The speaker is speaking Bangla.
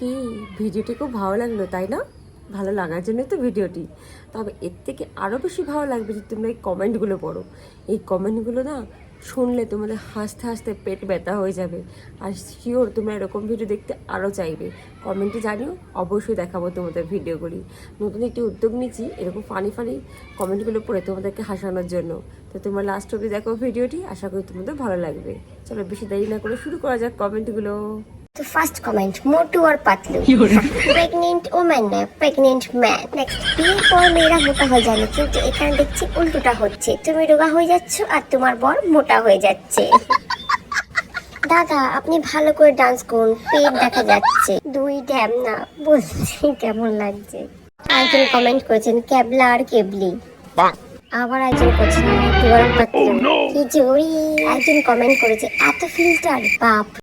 কি ভিডিওটি খুব ভালো লাগলো তাই না? ভালো লাগার জন্যই তো ভিডিওটি। তবে এর থেকে আরও বেশি ভালো লাগবে যে তোমরা এই কমেন্টগুলো পড়ো। এই কমেন্টগুলো না শুনলে তোমাদের হাসতে হাসতে পেট ব্যথা হয়ে যাবে। আর শিওর তোমরা এরকম ভিডিও দেখতে আরও চাইবে। কমেন্টে জানিও, অবশ্যই দেখাবো তোমাদের ভিডিওগুলি। নতুন একটি উদ্যোগ নিচ্ছি এরকম ফানি ফানি কমেন্টগুলো পড়ে তোমাদেরকে হাসানোর জন্য। তো তোমরা লাস্ট অবধি দেখো ভিডিওটি, আশা করি তোমাদের ভালো লাগবে। চলো বেশি দেরি না করে শুরু করা যাক কমেন্টগুলো। तो फर्स्ट कमेंट मोटू और पतलू प्रेग्नेंट ওম্যান না প্রেগনেন্ট ম্যান। নেক্সট বিয়ের পর মেয়েরা মোটা হয়ে যায় না, কিন্তু এখানে দেখছি উল্টোটা হচ্ছে, তুমি রোগা হয়ে যাচ্ছ আর তোমার বর মোটা হয়ে যাচ্ছে। দাদা আপনি ভালো করে ডান্স করুন, পেট দেখা যাচ্ছে, দুই ড্যাম না বলছি কেমন লাগছে। একজন কমেন্ট করেছেন ক্যাবলা আর কেবলি। আবার একজন করেছেন মোটু আর পাতলু কি জোড়ি। একজন কমেন্ট করেছে এত ফিল্টার বাপ।